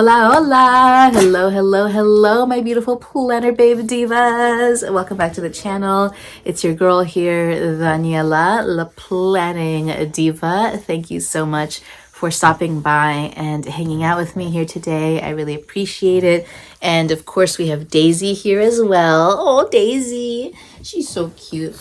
Hola, hola! Hello, hello, hello, my beautiful planner babe divas! Welcome back to the channel. It's your girl here, Daniela, la planning diva. Thank you so much for stopping by and hanging out with me here today. I really appreciate it. And of course, we have Daisy here as well. Oh, Daisy! She's so cute.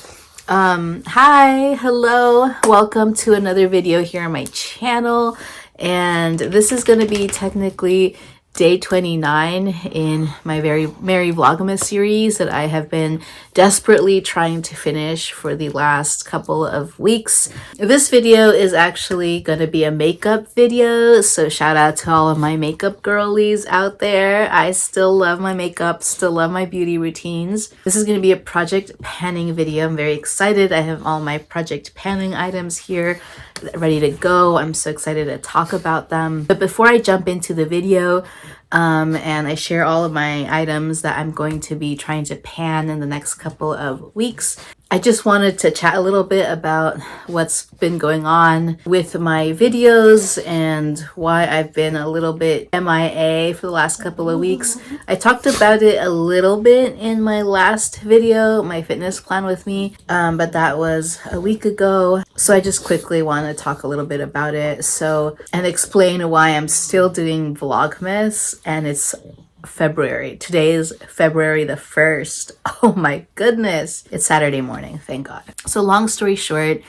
Hi, hello, welcome to another video here on my channel. And this is going to be technically day 29 in my very merry Vlogmas series that I have been desperately trying to finish for the last couple of weeks. This video is actually going to be a makeup video, so shout out to all of my makeup girlies out there. I still love my makeup, still love my beauty routines. This is going to be a project panning video. I'm very excited. I have all my project panning items here ready to go. I'm so excited to talk about them. But before I jump into the video and I share all of my items that I'm going to be trying to pan in the next couple of weeks, I just wanted to chat a little bit about what's been going on with my videos and why I've been a little bit MIA for the last couple of weeks. I talked about it a little bit in my last video, my fitness plan with me, but that was a week ago. So I just quickly want to talk a little bit about it and explain why I'm still doing Vlogmas, and it's February. Today is February the 1st. Oh my goodness. It's Saturday morning, thank God. So long story short,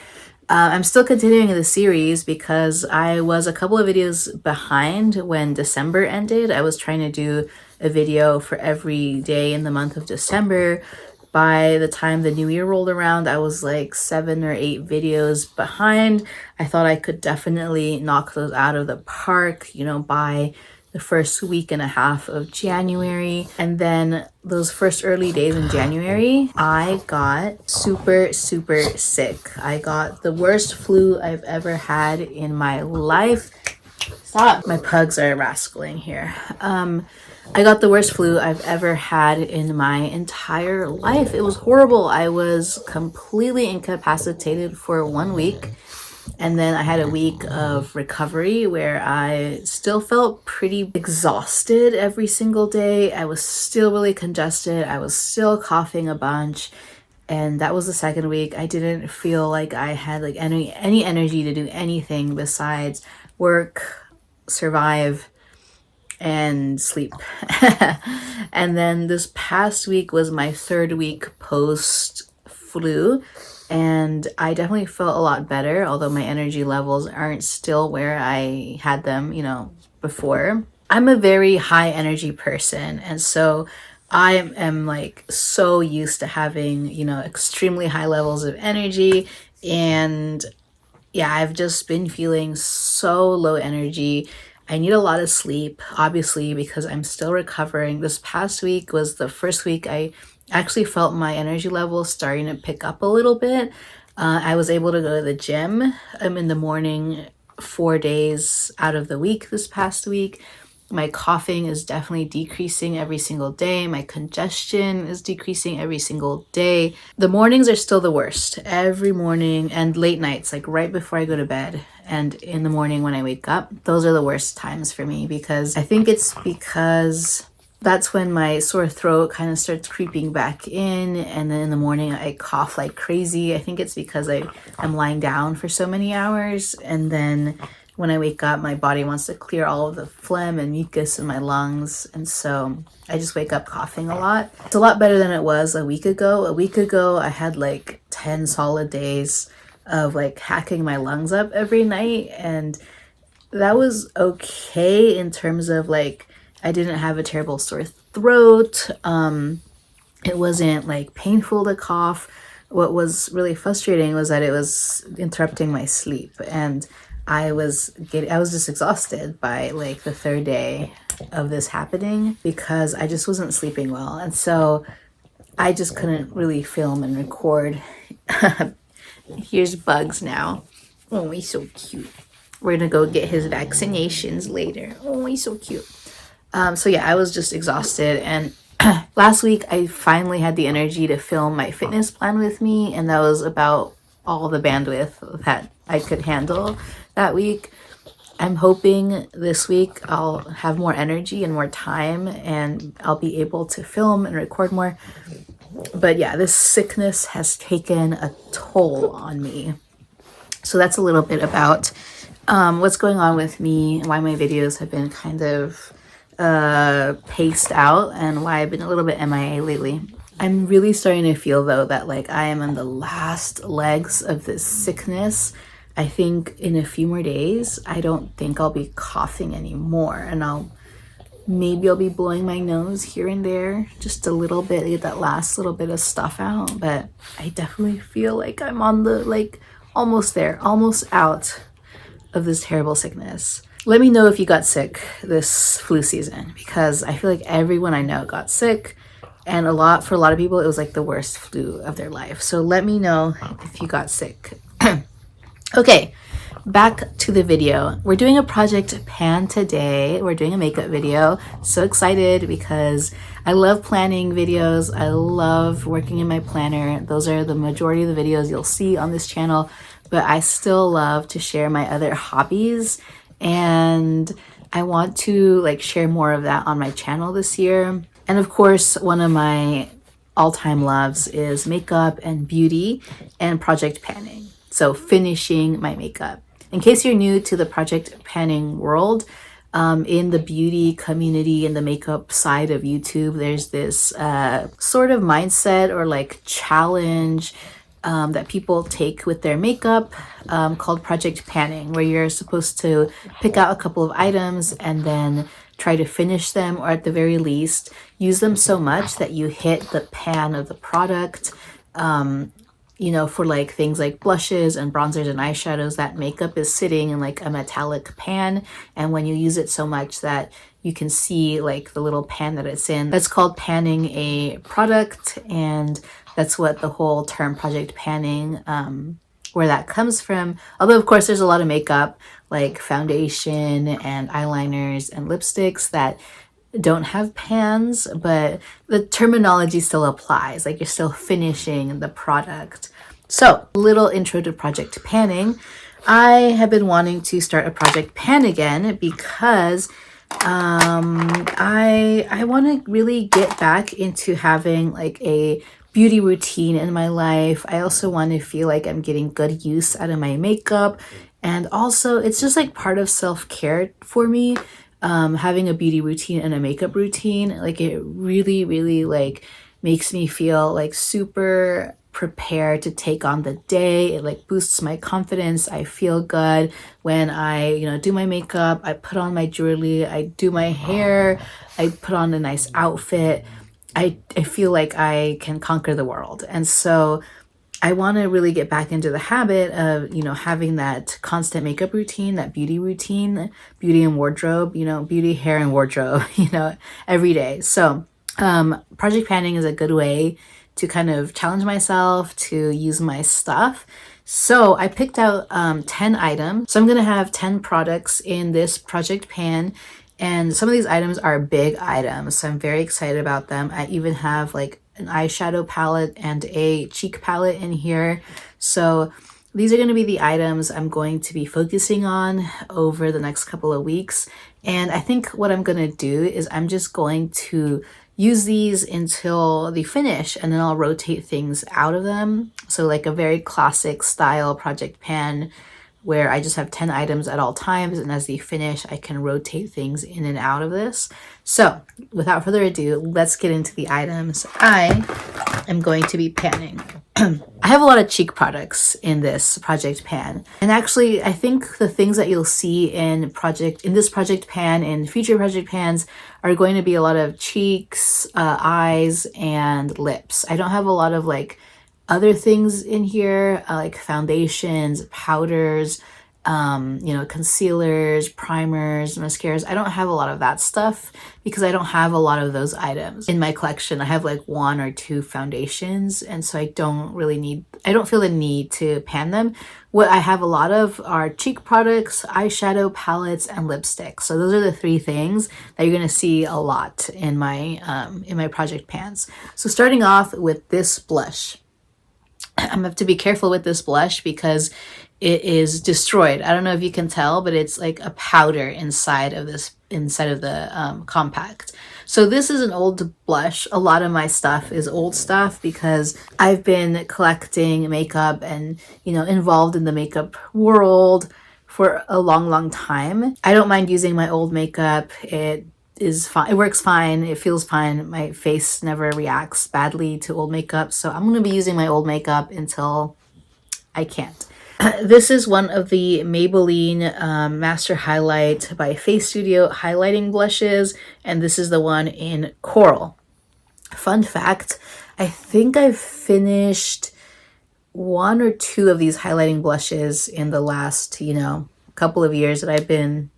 I'm still continuing the series because I was a couple of videos behind when December ended. I was trying to do a video for every day in the month of December. By the time the new year rolled around, I was like 7 or 8 videos behind. I thought I could definitely knock those out of the park, by the first week and a half of January. And then those first early days in January, I got super sick. I got the worst flu I've ever had in my life. Stop. My pugs are rascaling here. I got the worst flu I've ever had in my entire life. It was horrible. I was completely incapacitated for 1 week. And then I had a week of recovery where I still felt pretty exhausted every single day. I was still really congested. I was still coughing a bunch. And that was the second week. I didn't feel like I had like any energy to do anything besides work, survive, and sleep. And then this past week was my third week post flu. And I definitely felt a lot better, although my energy levels aren't still where I had them, before. I'm a very high energy person. And so I am like so used to having, extremely high levels of energy. And yeah, I've just been feeling so low energy. I need a lot of sleep, obviously, because I'm still recovering. This past week was the first week I actually felt my energy levels starting to pick up a little bit. I was able to go to the gym in the morning 4 days out of the week this past week. My coughing is definitely decreasing every single day. My congestion is decreasing every single day. The mornings are still the worst. Every morning and late nights, like right before I go to bed and in the morning when I wake up, those are the worst times for me because I think it's because that's when my sore throat kind of starts creeping back in, and then in the morning I cough like crazy. I think it's because I'm lying down for so many hours, and then when I wake up, my body wants to clear all of the phlegm and mucus in my lungs, and so I just wake up coughing a lot. It's a lot better than it was a week ago. A week ago, I had like 10 solid days of like hacking my lungs up every night, and that was okay in terms of like I didn't have a terrible sore throat. It wasn't like painful to cough. What was really frustrating was that it was interrupting my sleep, and I was just exhausted by like the third day of this happening because I just wasn't sleeping well. And so I just couldn't really film and record. Here's Bugs now. Oh, he's so cute. We're gonna go get his vaccinations later. Oh, he's so cute. So yeah, I was just exhausted, and last week I finally had the energy to film my fitness plan with me, and that was about all the bandwidth that I could handle that week. I'm hoping this week I'll have more energy and more time and I'll be able to film and record more. But yeah, this sickness has taken a toll on me. So that's a little bit about what's going on with me and why my videos have been kind of paced out and why I've been a little bit MIA lately. I'm really starting to feel though that like I am on the last legs of this sickness. I think in a few more days, I don't think I'll be coughing anymore, and maybe I'll be blowing my nose here and there just a little bit, get that last little bit of stuff out. But I definitely feel like I'm on the like almost there, almost out of this terrible sickness. Let me know if you got sick this flu season, because I feel like everyone I know got sick, and for a lot of people it was like the worst flu of their life. So let me know if you got sick. Okay, back to the video. We're doing a project pan today. We're doing a makeup video. So excited because I love planning videos. I love working in my planner. Those are the majority of the videos you'll see on this channel, but I still love to share my other hobbies, and I want to like share more of that on my channel this year. And of course, one of my all-time loves is makeup and beauty and project panning. So finishing my makeup. In case you're new to the project panning world, in the beauty community and the makeup side of YouTube, there's this sort of mindset or like challenge that people take with their makeup called project panning, where you're supposed to pick out a couple of items and then try to finish them, or at the very least use them so much that you hit the pan of the product. You know, for like things like blushes and bronzers and eyeshadows, that makeup is sitting in like a metallic pan, and when you use it so much that you can see like the little pan that it's in, that's called panning a product. And that's what the whole term project panning, where that comes from. Although of course there's a lot of makeup like foundation and eyeliners and lipsticks that don't have pans, but the terminology still applies. Like you're still finishing the product. So, little intro to project panning. I have been wanting to start a project pan again because I want to really get back into having like a beauty routine in my life. I also want to feel like I'm getting good use out of my makeup, and also it's just like part of self-care for me. Having a beauty routine and a makeup routine, like it really like makes me feel like super prepared to take on the day. It like boosts my confidence. I feel good when I, do my makeup, I put on my jewelry, I do my hair, I put on a nice outfit. I feel like I can conquer the world. And so I want to really get back into the habit of, having that constant makeup routine, that beauty routine, beauty and wardrobe, beauty, hair, and wardrobe, every day. So project panning is a good way to kind of challenge myself to use my stuff. So I picked out 10 items. So I'm going to have 10 products in this project pan. And some of these items are big items, so I'm very excited about them. I even have like an eyeshadow palette and a cheek palette in here. So these are going to be the items I'm going to be focusing on over the next couple of weeks. And I think what I'm going to do is I'm just going to use these until the finish, and then I'll rotate things out of them. So like a very classic style project pan, where I just have 10 items at all times, and as they finish, I can rotate things in and out of this. So without further ado, let's get into the items I am going to be panning. I have a lot of cheek products in this project pan. And actually, I think the things that you'll see in this project pan and future project pans are going to be a lot of cheeks, eyes, and lips. I don't have a lot of like other things in here, like foundations, powders, concealers, primers, mascaras. I don't have a lot of that stuff because I don't have a lot of those items in my collection. I have like 1 or 2 foundations, and so I don't feel the need to pan them. What I have a lot of are cheek products, eyeshadow palettes, and lipsticks. So those are the 3 things that you're going to see a lot in my project pans. So starting off with this blush. I'm gonna have to be careful with this blush because it is destroyed. I don't know if you can tell, but it's like a powder inside of the compact. So this is an old blush. A lot of my stuff is old stuff because I've been collecting makeup and, involved in the makeup world for a long, long time. I don't mind using my old makeup. It is fine. It works fine. It feels fine. My face never reacts badly to old makeup. So I'm going to be using my old makeup until I can't. This is one of the Maybelline Master Highlight by Face Studio highlighting blushes, and this is the one in Coral. Fun fact, I think I've finished one or two of these highlighting blushes in the last, couple of years that I've been,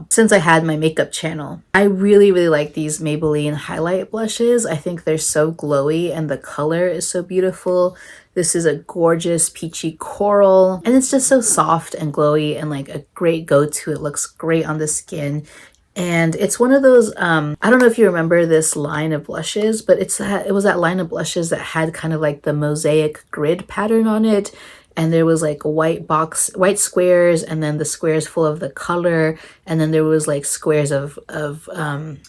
since I had my makeup channel. I really, really like these Maybelline highlight blushes. I think they're so glowy and the color is so beautiful. This is a gorgeous peachy coral, and it's just so soft and glowy and like a great go-to. It looks great on the skin. And it's one of those, I don't know if you remember this line of blushes, but it was that line of blushes that had kind of like the mosaic grid pattern on it. And there was like white squares, and then the squares full of the color. And then there was like squares of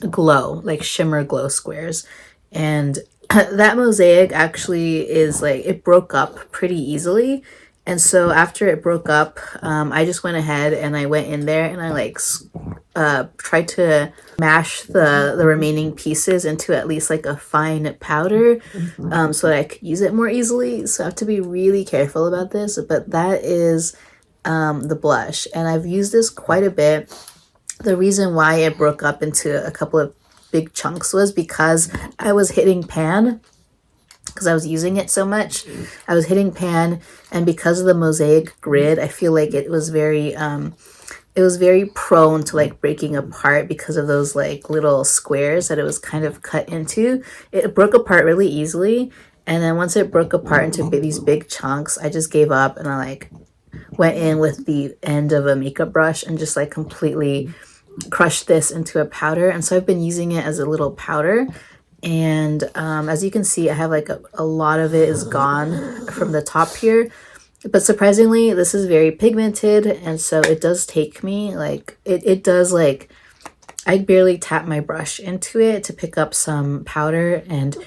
glow, like shimmer glow squares. And that mosaic actually is like, it broke up pretty easily. And so after it broke up, I just went ahead and I went in there and I like tried to mash the remaining pieces into at least like a fine powder so that I could use it more easily. So I have to be really careful about this, but that is the blush. And I've used this quite a bit. The reason why it broke up into a couple of big chunks was because I was hitting pan. Because I was using it so much, I was hitting pan, and because of the mosaic grid, I feel like it was very prone to like breaking apart because of those like little squares that it was kind of cut into. It broke apart really easily, and then once it broke apart into these big chunks, I just gave up and I like went in with the end of a makeup brush and just like completely crushed this into a powder. And so I've been using it as a little powder. And as you can see, I have like a lot of it is gone from the top here. But surprisingly, this is very pigmented. And so it does take me like, it does like, I barely tap my brush into it to pick up some powder and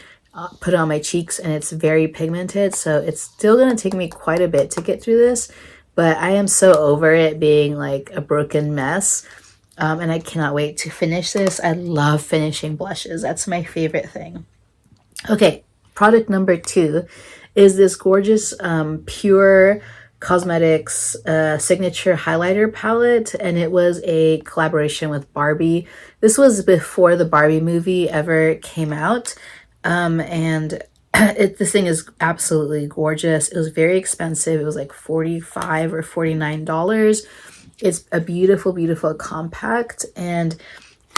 put it on my cheeks. And it's very pigmented. So it's still going to take me quite a bit to get through this. But I am so over it being like a broken mess. And I cannot wait to finish this. I love finishing blushes. That's my favorite thing. Okay, product number 2 is this gorgeous Pure Cosmetics signature highlighter palette. And it was a collaboration with Barbie. This was before the Barbie movie ever came out. This thing is absolutely gorgeous. It was very expensive. It was like $45 or $49. It's a beautiful, beautiful compact, and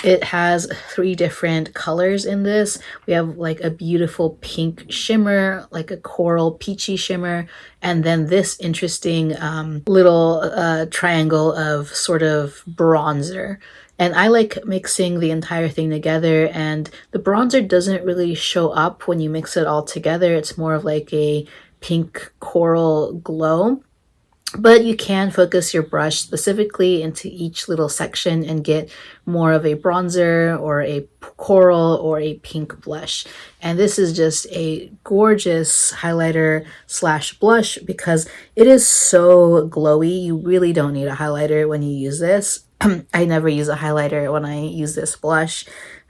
it has 3 different colors in this. We have like a beautiful pink shimmer, like a coral peachy shimmer, and then this interesting little triangle of sort of bronzer. And I like mixing the entire thing together, and the bronzer doesn't really show up when you mix it all together. It's more of like a pink coral glow. But you can focus your brush specifically into each little section and get more of a bronzer or a coral or a pink blush. And this is just a gorgeous highlighter slash blush because it is so glowy. You really don't need a highlighter when you use this. I never use a highlighter when I use this blush.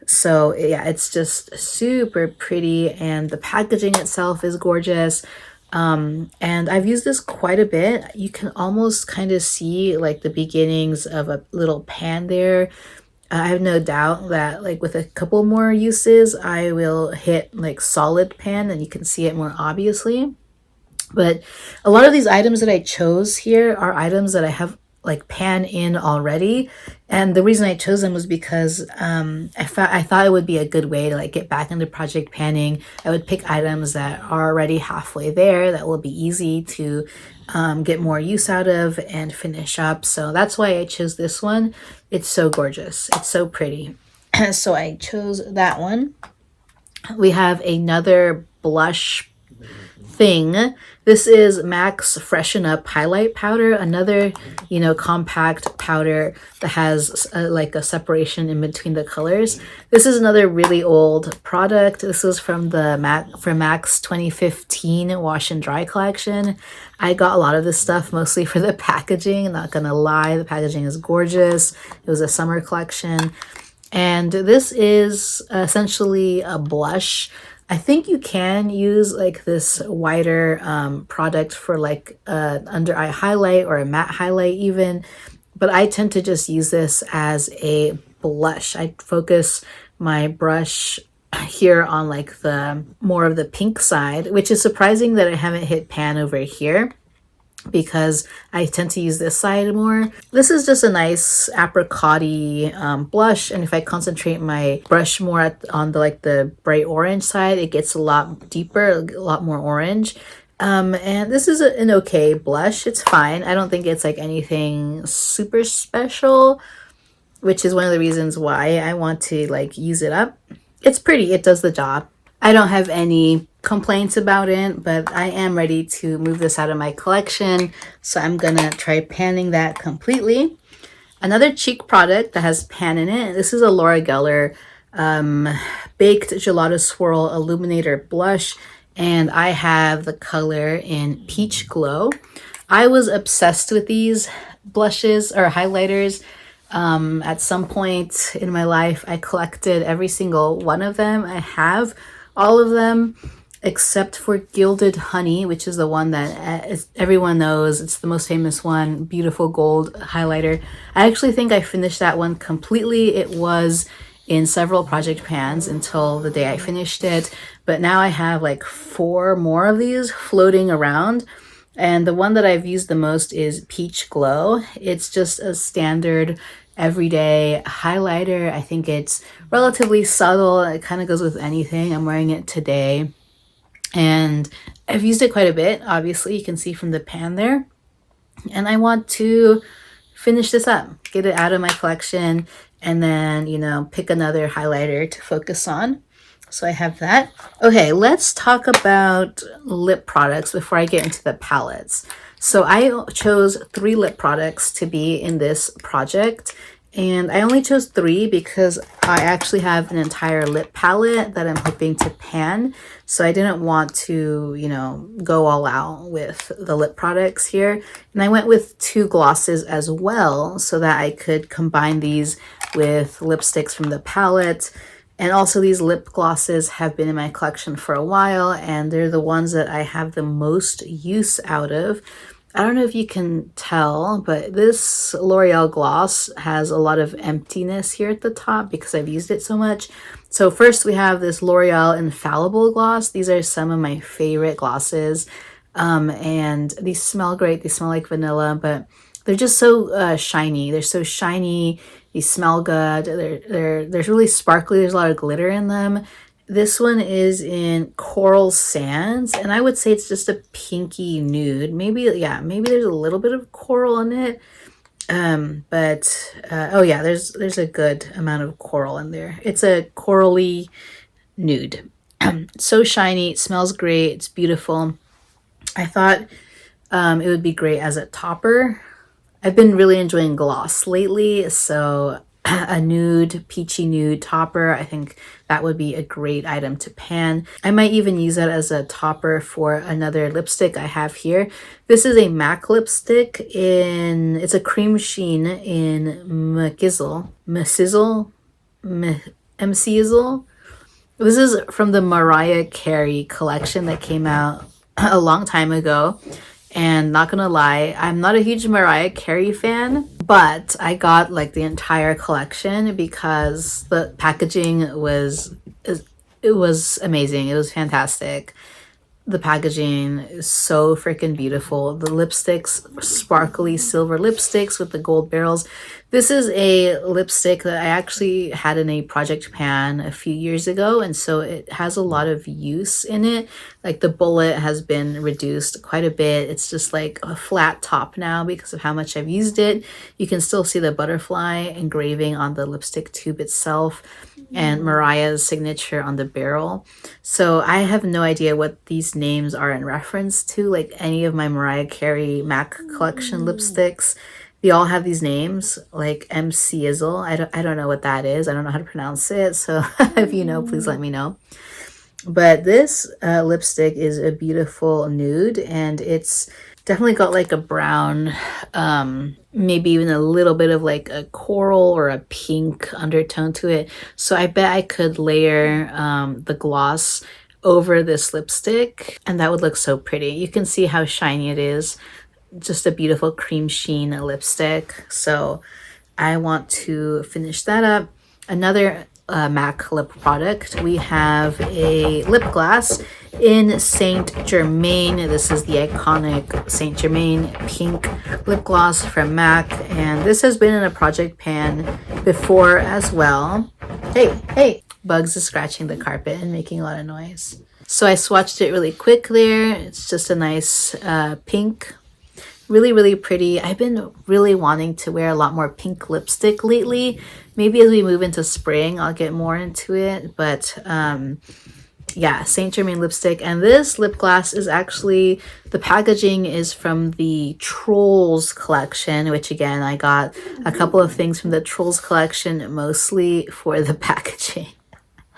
So yeah, it's just super pretty, and the packaging itself is gorgeous. And I've used this quite a bit. You can almost kind of see like the beginnings of a little pan there. I have no doubt that like with a couple more uses, I will hit like solid pan and you can see it more obviously. But a lot of these items that I chose here are items that I have like pan in already, and the reason I chose them was because I thought it would be a good way to like get back into project panning. I would pick items that are already halfway there that will be easy to get more use out of and finish up. So that's why I chose this one. It's so gorgeous, it's so pretty. So I chose that one. We have another blush thing. This is MAC's Freshen Up Highlight Powder, another, compact powder that has like a separation in between the colors. This is another really old product. This is from MAC's 2015 Wash and Dry collection. I got a lot of this stuff mostly for the packaging. Not gonna lie, the packaging is gorgeous. It was a summer collection. And this is essentially a blush. I think you can use like this whiter product for like under eye highlight or a matte highlight even, but I tend to just use this as a blush. I focus my brush here on like the more of the pink side, which is surprising that I haven't hit pan over here, because I tend to use this side more. This is just a nice apricot-y blush, and if I concentrate my brush more on the bright orange side, it gets a lot deeper, a lot more orange. And this is an okay blush. It's fine. I don't think it's like anything super special, which is one of the reasons why I want to like use it up. It's pretty. It does the job. I don't have any complaints about it, but I am ready to move this out of my collection, so I'm gonna try panning that completely. Another cheek product that has pan in it, this is a Laura Geller Baked Gelato Swirl Illuminator Blush, and I have the color in Peach Glow. I was obsessed with these blushes or highlighters. At some point in my life, I collected every single one of them. I have all of them except for Gilded Honey, which is the one that everyone knows. It's the most famous one, beautiful gold highlighter. I actually think I finished that one completely. It was in several project pans until the day I finished it, but now I have like 4 more of these floating around. And the one that I've used the most is Peach Glow. It's just a standard everyday highlighter. I think it's relatively subtle. It kind of goes with anything. I'm wearing it today, and I've used it quite a bit. Obviously, you can see from the pan there. And I want to finish this up, get it out of my collection, and then, pick another highlighter to focus on. So I have that. Okay, let's talk about lip products before I get into the palettes. So I chose 3 lip products to be in this project, and I only chose 3 because I actually have an entire lip palette that I'm hoping to pan. So I didn't want to, go all out with the lip products here. And I went with 2 glosses as well so that I could combine these with lipsticks from the palette. And also these lip glosses have been in my collection for a while, and they're the ones that I have the most use out of. I don't know if you can tell, but this L'Oreal gloss has a lot of emptiness here at the top because I've used it so much. So first we have this L'Oreal Infallible gloss. These are some of my favorite glosses. And these smell great. They smell like vanilla, but they're just so shiny. They're so shiny. They smell good. They're really sparkly. There's a lot of glitter in them. This one is in Coral Sands, and I would say it's just a pinky nude. Maybe there's a little bit of coral in it. Oh yeah, there's a good amount of coral in there. It's a corally nude. So shiny, it smells great, it's beautiful. I thought it would be great as a topper. I've been really enjoying gloss lately, so a nude, peachy nude topper, I think that would be a great item to pan. I might even use that as a topper for another lipstick I have here. This is a MAC lipstick it's a cream sheen in Msizzle. This is from the Mariah Carey collection that came out a long time ago. And not gonna lie, I'm not a huge Mariah Carey fan, but I got like the entire collection because the packaging was amazing. It was fantastic. The packaging is so freaking beautiful. The lipsticks, sparkly silver lipsticks with the gold barrels. This is a lipstick that I actually had in a project pan a few years ago, and so it has a lot of use in it. Like the bullet has been reduced quite a bit. It's just like a flat top now because of how much I've used it. You can still see the butterfly engraving on the lipstick tube itself. and Mariah's signature on the barrel. So I have no idea what these names are in reference to, like any of my Mariah Carey MAC collection lipsticks. They all have these names, like MC Izzle. I don't know what that is. I don't know how to pronounce it. So if you know, please let me know. But this lipstick is a beautiful nude, and it's definitely got like a brown, maybe even a little bit of like a coral or a pink undertone to it. So I bet I could layer the gloss over this lipstick, and that would look so pretty. You can see how shiny it is. Just a beautiful cream sheen lipstick. So I want to finish that up. Another MAC lip product. We have a lip gloss in Saint Germain. This is the iconic Saint Germain pink lip gloss from MAC, and this has been in a project pan before as well. Hey, Bugs is scratching the carpet and making a lot of noise. So I swatched it really quick there. It's just a nice pink. Really pretty. I've been really wanting to wear a lot more pink lipstick lately. Maybe as we move into spring, I'll get more into it. But yeah, Saint Germain lipstick. And this lip gloss is actually, the packaging is from the Trolls collection, which again, I got a couple of things from the Trolls collection, mostly for the packaging.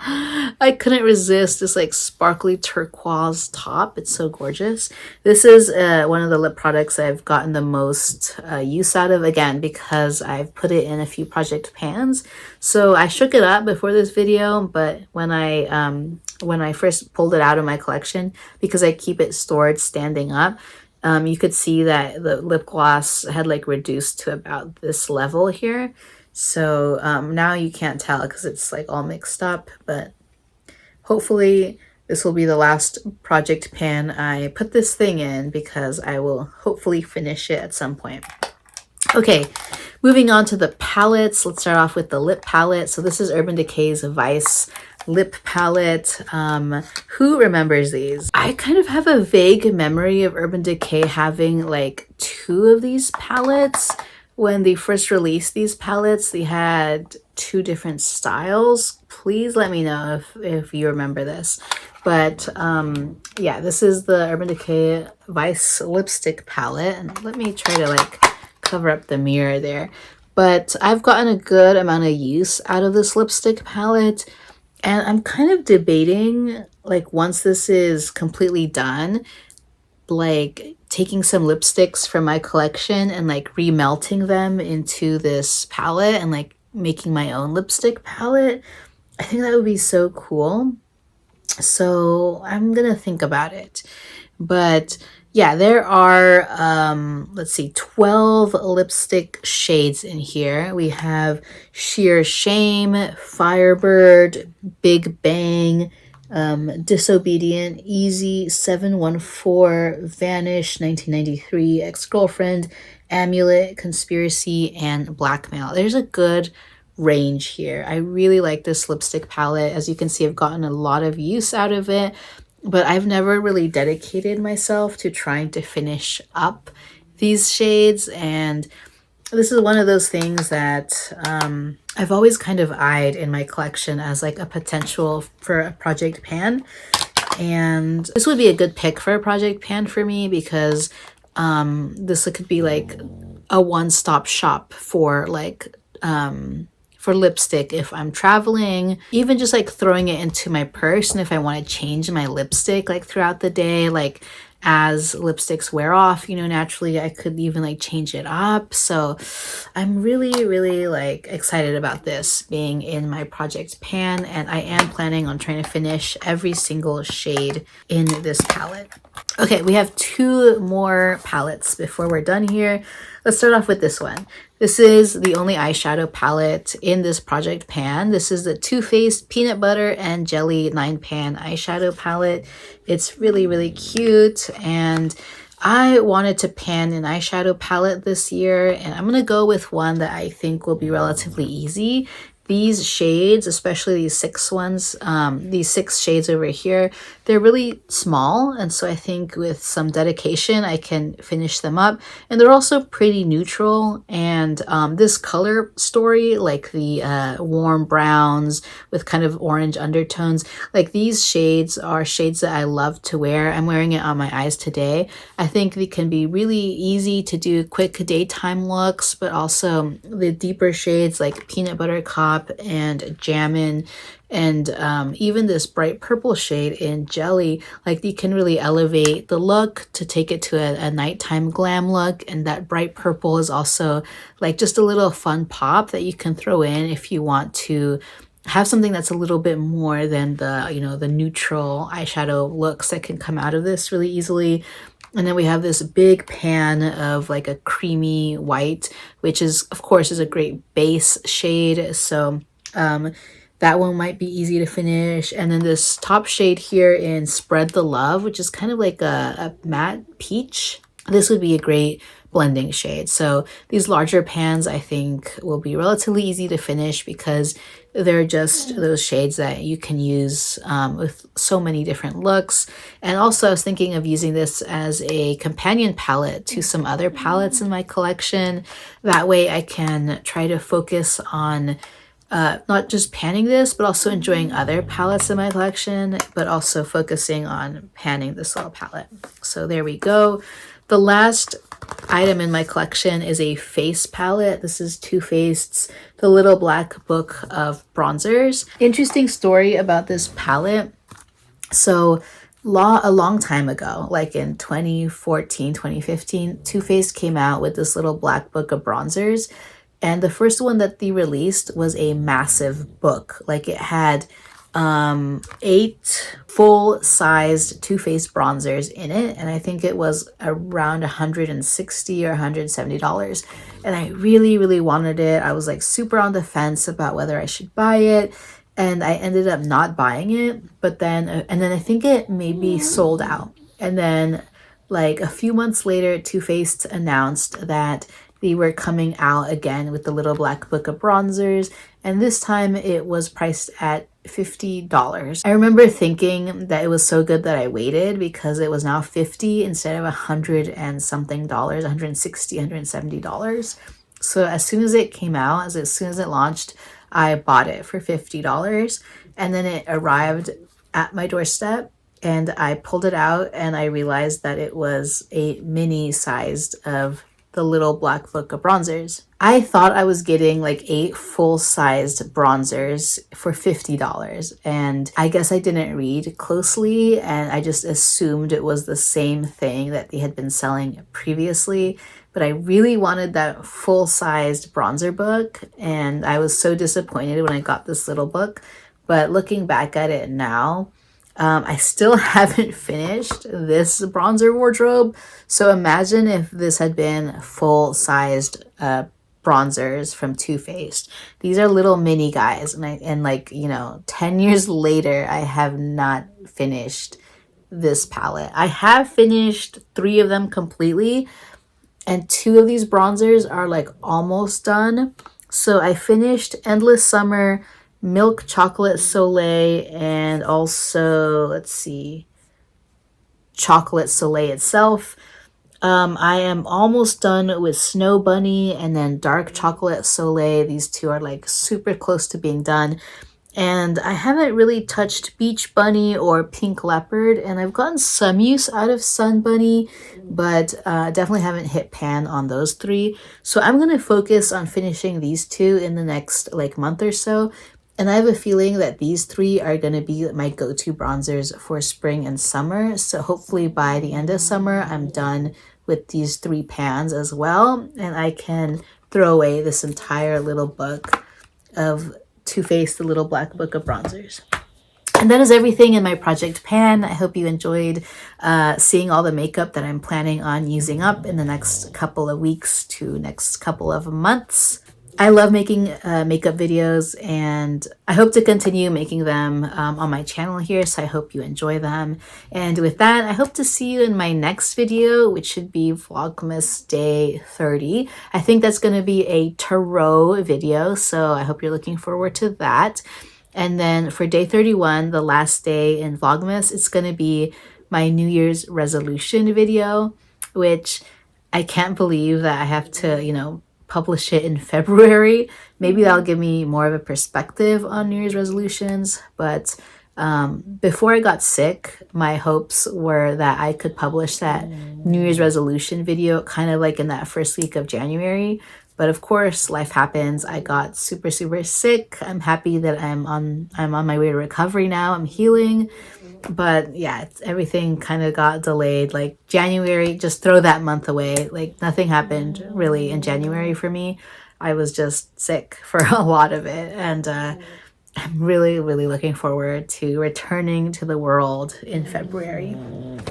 I couldn't resist this like sparkly turquoise top. It's so gorgeous. This is one of the lip products I've gotten the most use out of, again, because I've put it in a few project pans. So I shook it up before this video, but when I first pulled it out of my collection, because I keep it stored standing up, you could see that the lip gloss had like reduced to about this level here. So now you can't tell because it's like all mixed up, but hopefully this will be the last project pan I put this thing in, because I will hopefully finish it at some point. Okay, moving on to the palettes. Let's start off with the lip palette. So this is Urban Decay's Vice lip palette. Who remembers these? I kind of have a vague memory of Urban Decay having like 2 of these palettes. When they first released these palettes, they had 2 different styles. Please let me know if you remember this. But yeah, this is the Urban Decay Vice lipstick palette. And let me try to like cover up the mirror there. But I've gotten a good amount of use out of this lipstick palette. And I'm kind of debating, like, once this is completely done, like taking some lipsticks from my collection and like remelting them into this palette and like making my own lipstick palette. I think that would be so cool. So I'm gonna think about it. But yeah, there are let's see, 12 lipstick shades in here. We have Sheer Shame, Firebird, Big Bang, Disobedient, Easy, 714, Vanish, 1993, Ex-Girlfriend, Amulet, Conspiracy, and Blackmail. There's a good range here. I really like this lipstick palette. As you can see, I've gotten a lot of use out of it, but I've never really dedicated myself to trying to finish up these shades, and this is one of those things that I've always kind of eyed in my collection as like a potential for a project pan. And this would be a good pick for a project pan for me, because this could be like a one-stop shop for like for lipstick if I'm traveling, even just like throwing it into my purse. And if I want to change my lipstick like throughout the day, like as lipsticks wear off, you know, naturally I could even like change it up. So I'm really like excited about this being in my project pan, and I am planning on trying to finish every single shade in this palette. Okay, we have 2 more palettes before we're done here. Let's start off with this one. This is the only eyeshadow palette in this project pan. This is the Too Faced Peanut Butter and Jelly 9-pan eyeshadow palette. It's really cute, and I wanted to pan an eyeshadow palette this year, and I'm gonna go with one that I think will be relatively easy. these shades, especially these 6 ones, these 6 shades over here, they're really small. And so I think with some dedication, I can finish them up. And they're also pretty neutral. And this color story, like the warm browns with kind of orange undertones, like these shades are shades that I love to wear. I'm wearing it on my eyes today. I think they can be really easy to do quick daytime looks, but also the deeper shades like peanut butter cup and jammin, and even this bright purple shade in jelly, like you can really elevate the look to take it to a nighttime glam look. And that bright purple is also like just a little fun pop that you can throw in if you want to have something that's a little bit more than the, you know, the neutral eyeshadow looks that can come out of this really easily. And then we have this big pan of like a creamy white, which is, of course, is a great base shade. So that one might be easy to finish. And then this top shade here in Spread the Love, which is kind of like a matte peach. This would be a great blending shade. So these larger pans, I think, will be relatively easy to finish because they're just those shades that you can use with so many different looks. And also I was thinking of using this as a companion palette to some other palettes in my collection. That way I can try to focus on not just panning this, but also enjoying other palettes in my collection, but also focusing on panning this little palette. So there we go. The last item in my collection is a face palette. This is Too Faced's The Little Black Book of Bronzers. Interesting story about this palette. So a long time ago, like in 2014, 2015, Too Faced came out with this little black book of bronzers. And the first one that they released was a massive book. Like it had 8 full-sized Too Faced bronzers in it, and I think it was around $160 or $170. And I really wanted it. I was like super on the fence about whether I should buy it, and I ended up not buying it. But then I think it maybe sold out. And then like a few months later, Too Faced announced that they were coming out again with the little black book of bronzers, and this time it was priced at $50. I remember thinking that it was so good that I waited because it was now $50 instead of $100 and something dollars, $160, $170. So as soon as it came out, as soon as it launched, I bought it for $50, and then it arrived at my doorstep. And I pulled it out and I realized that it was a mini sized of the little black book of bronzers. I thought I was getting like 8 full-sized bronzers for $50, and I guess I didn't read closely and I just assumed it was the same thing that they had been selling previously. But I really wanted that full-sized bronzer book, and I was so disappointed when I got this little book. But looking back at it now, I still haven't finished this bronzer wardrobe. So imagine if this had been full-sized bronzers from Too Faced. These are little mini guys, and like, you know, 10 years later, I have not finished this palette. I have finished 3 of them completely, and 2 of these bronzers are like almost done. So I finished Endless Summer, Milk Chocolate Soleil, and also, let's see, Chocolate Soleil itself. I am almost done with Snow Bunny and then Dark Chocolate Soleil. These 2 are like super close to being done. And I haven't really touched Beach Bunny or Pink Leopard, and I've gotten some use out of Sun Bunny, but definitely haven't hit pan on those 3. So I'm going to focus on finishing these 2 in the next like month or so. And I have a feeling that these 3 are going to be my go-to bronzers for spring and summer. So hopefully by the end of summer, I'm done with these 3 pans as well. And I can throw away this entire little book of Too Faced, the little black book of bronzers. And that is everything in my project pan. I hope you enjoyed seeing all the makeup that I'm planning on using up in the next couple of weeks to next couple of months. I love making makeup videos, and I hope to continue making them on my channel here, so I hope you enjoy them. And with that, I hope to see you in my next video, which should be Vlogmas Day 30. I think that's going to be a tarot video, so I hope you're looking forward to that. And then for Day 31, the last day in Vlogmas, it's going to be my New Year's resolution video, which I can't believe that I have to, publish it in February. Maybe that'll give me more of a perspective on New Year's resolutions. But before I got sick, my hopes were that I could publish that New Year's resolution video kind of like in that first week of January. But of course, life happens. I got super, super sick. I'm happy that I'm on my way to recovery now. I'm healing. But yeah, everything kind of got delayed. Like January, just throw that month away. Like nothing happened really in January for me. I was just sick for a lot of it. And I'm really, really looking forward to returning to the world in February.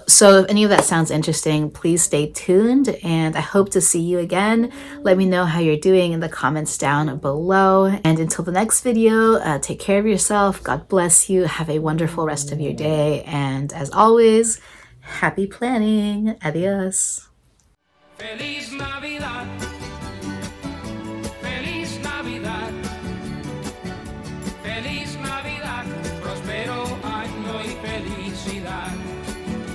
So if any of that sounds interesting, please stay tuned, and I hope to see you again. Let me know how you're doing in the comments down below. And until the next video, take care of yourself. God bless you. Have a wonderful rest of your day. And as always, happy planning. Adios. Feliz Navidad.